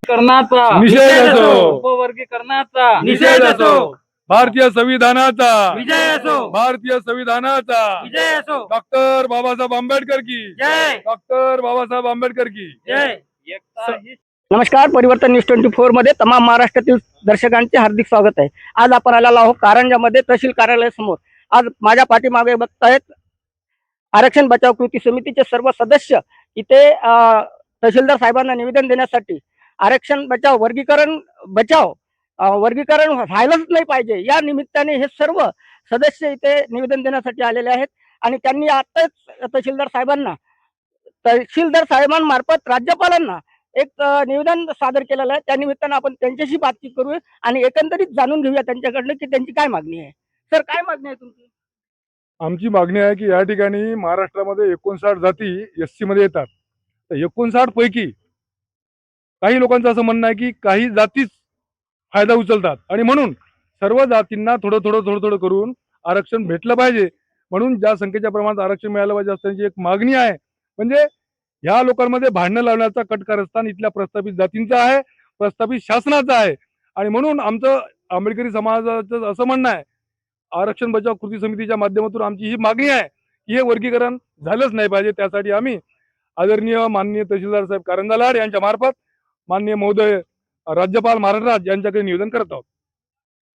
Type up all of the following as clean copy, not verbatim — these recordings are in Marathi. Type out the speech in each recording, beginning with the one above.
करण्याचा निषेध असो, उपवर्गीकरणाचा निषेध असो, भारतीय संविधानाचा विजय असो, भारतीय संविधानाचा विजय असो, डॉक्टर बाबासाहेब आंबेडकर की जय डॉक्टर बाबासाहेब आंबेडकर की जय. एकता ही नमस्कार, परिवर्तन न्यूज 24 मध्ये तमाम महाराष्ट्रातील दर्शकांचे हार्दिक स्वागत आहे। आज आपण आलेलो आहोत कारंजामध्ये तहसील कार्यालयासमोर। आज माझ्या पाठीमागे बघतायत आरक्षण बचाव कृती समितीचे सर्व सदस्य इथे तहसीलदार साहेबांना निवेदन देण्यासाठी आरक्षण बचाव वर्गीकरण व्हायलाच नाही पाहिजे या निमित्ताने हे सर्व सदस्य इथे निवेदन देण्यासाठी आलेले आहेत। आणि त्यांनी आताच तहसीलदार साहेबांमार्फत राज्यपालांना एक निवेदन सादर केलेलं आहे। त्या निमित्तानं आपण त्यांच्याशी बातचीत करूया आणि एकंदरीत जाणून घेऊया त्यांच्याकडनं की त्यांची काय मागणी आहे। सर, काय मागणी आहे तुमची? आमची मागणी आहे की या ठिकाणी महाराष्ट्रामध्ये 59 जाती एससी मध्ये येतात। तर 59 पैकी काही लोकांचं असं म्हणणं आहे की काही जातीच फायदा उचलतात आणि म्हणून सर्व जातींना थोडं थोडं करून आरक्षण भेटलं पाहिजे। म्हणून ज्या संख्येच्या प्रमाणात आरक्षण मिळालं पाहिजे असण्याची एक मागणी आहे। म्हणजे ह्या लोकांमध्ये भांडणं लावण्याचा कटकारस्थान इथल्या प्रस्थापित जातींचा आहे, प्रस्थापित शासनाचा आहे। आणि म्हणून आमचं आंबेडकरी समाजाचं असं म्हणणं आहे, आरक्षण बचाव कृती समितीच्या माध्यमातून आमची ही मागणी आहे की हे वर्गीकरण झालंच नाही पाहिजे। त्यासाठी आम्ही आदरणीय माननीय तहसीलदार साहेब कारंजा लाड यांच्या मार्फत माननीय महोदय राज्यपाल महाराज यांच्याकडे निवेदन करत आहोत।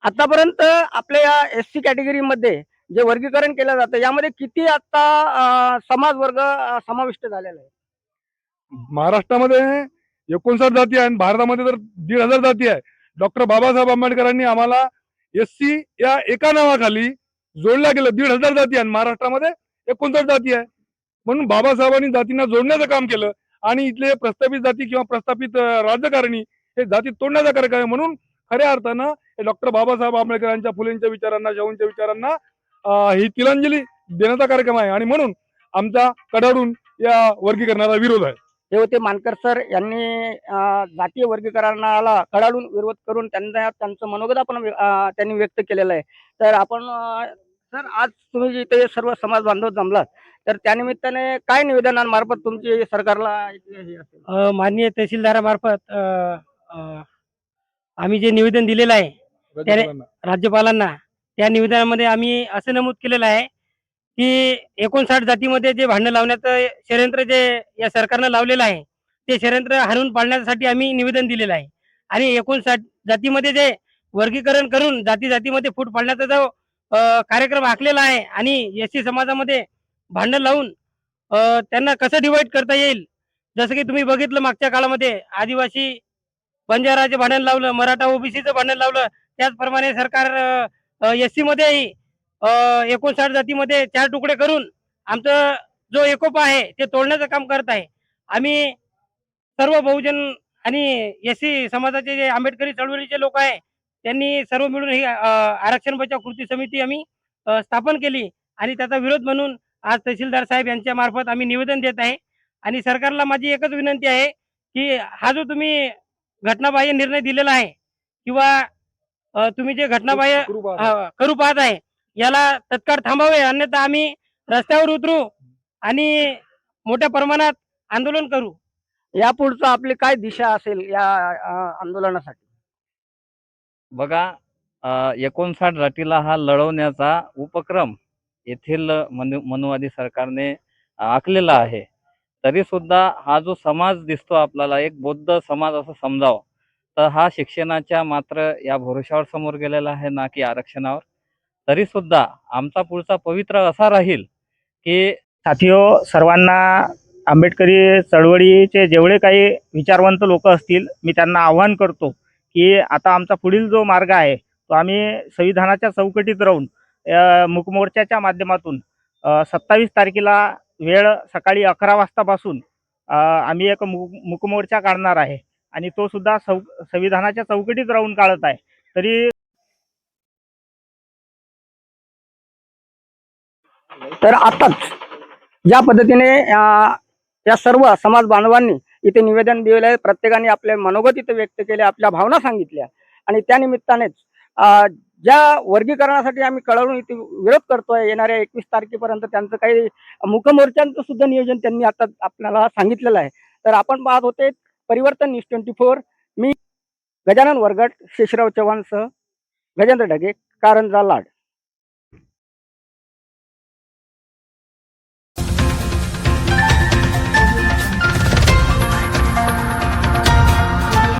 आतापर्यंत आपल्या या एससी कॅटेगरीमध्ये जे वर्गीकरण केलं जातं यामध्ये किती आता समाज वर्ग समाविष्ट झालेला आहे? महाराष्ट्रामध्ये 59 जाती आहे आणि भारतामध्ये तर 1,500 जाती आहे। डॉक्टर बाबासाहेब आंबेडकरांनी आम्हाला एससी या एका नावाखाली जोडल्या गेलं। 1,500 जाती आहे, महाराष्ट्रामध्ये 59 जाती आहे। म्हणून बाबासाहेबांनी जातींना जोडण्याचं काम केलं आणि इथले प्रस्थापित जाती किंवा प्रस्थापित राजकारणी हे जाती तोडण्याचा कार्यक्रम आहे। म्हणून खऱ्या अर्थानं डॉक्टर बाबासाहेब आंबेडकरांच्या, फुलेंच्या विचारांना, शाहूंच्या विचारांना ही तिलांजली देण्याचा कार्यक्रम आहे आणि म्हणून आमचा कडाडून या वर्गीकरणाला विरोध आहे। हे होते मानकर सर यांनी जातीय वर्गीकरणाला कडाडून विरोध करून त्यांचं मनोगत आपण त्यांनी व्यक्त केलेलं आहे। तर आपण सर, आज तुम्ही इथे सर्व समाज बांधव जमलात तर त्यानिमित्ताने काय निवेदनांमार्फत तुमची सरकारला हे असेल? माननीय तहसीलदारामार्फत आम्ही जे निवेदन दिलेलं आहे राज्यपालांना, त्या निवेदनामध्ये आम्ही असं नमूद केलेलं आहे की 59 जातीमध्ये जे भांडण लावण्याचं षडयंत्र जे या सरकारनं लावलेलं आहे ते षडयंत्र हाणून पाडण्यासाठी आम्ही निवेदन दिलेलं आहे। आणि 59 जातीमध्ये जे वर्गीकरण करून जातीमध्ये फूट पाडण्याचा जो कार्यक्रम आखलेला आहे आणि एससी समाजामध्ये भांडण लावून त्यांना कसं डिवाइड करता येईल, जसं की तुम्ही बघितलं मागच्या काळामध्ये आदिवासी बंजाराचे भांडण लावलं, मराठा ओबीसीचं भांडण लावलं, त्याचप्रमाणे सरकार एससी मध्येही 59 जातीमध्ये 4 तुकडे करून आमचं जो एकोपा आहे ते तोडण्याचं काम करत आहे। आम्ही सर्व बहुजन आणि एससी समाजाचे जे आंबेडकरी चळवळीचे लोक आहे त्यांनी सर्व मिळून ही आरक्षण बचाव कृती समिती आम्ही स्थापन केली आणि त्याचा विरोध म्हणून आज तहसीलदार साहेब यांच्या मार्फत आम्ही निवेदन देत आहे। आणि सरकारला माझी एकच विनंती आहे की हा जो तुम्ही घटनाबाह्य निर्णय दिलेला आहे किंवा तुम्ही जे घटनाबाह्य करू पाहत आहे याला तत्काळ थांबावे, अन्यथा आम्ही रस्त्यावर उतरू आणि मोठ्या प्रमाणात आंदोलन करू। यापुढचं आपली काय दिशा असेल या आंदोलनासाठी? बघा, 59 जातीला हा लढवण्याचा उपक्रम येथील मनुवादी सरकारने आखलेला आहे। तरी सुद्धा हा जो समाज दिसतो आपल्याला, एक बौद्ध समाज असं समजावं, तर हा शिक्षणाच्या मात्र या भरोशावर समोर गेलेला आहे, ना की आरक्षणावर। तरी सुद्धा आमचा पुढचा पवित्र असा राहील की साथियो, सर्वांना आंबेडकरी चळवळीचे जेवढे काही विचारवंत लोक असतील मी त्यांना आव्हान करतो की आता आमचा पुढील जो मार्ग आहे तो आम्ही संविधानाच्या चौकटीत राहून मूकमोर्चाच्या माध्यमातून 27 तारखेला वेळ सकाळी 11 वाजतापासून आम्ही एक मूकमोर्चा काढणार आहे आणि तो सुद्धा संविधानाच्या चौकटीत राहून काढत आहे। तरी तर आताच ज्या पद्धतीने या सर्व समाज बांधवांनी इथे निवेदन दिले आहे, प्रत्येकाने आपले मनोगत इथे व्यक्त केले, आपल्या भावना सांगितल्या आणि त्या निमित्तानेच ज्या वर्गीकरणासाठी आम्ही कळवून इथे विरोध करतोय येणाऱ्या 21 तारखेपर्यंत त्यांचं काही मुकमोर्चांचं सुद्धा नियोजन त्यांनी आता आपल्याला सांगितलेलं आहे। तर आपण पाहत होते परिवर्तन न्यूज 24 गजानन वरगट, शेषराव चव्हाणसह गजेंद्र ढगे, कारंजा लाड.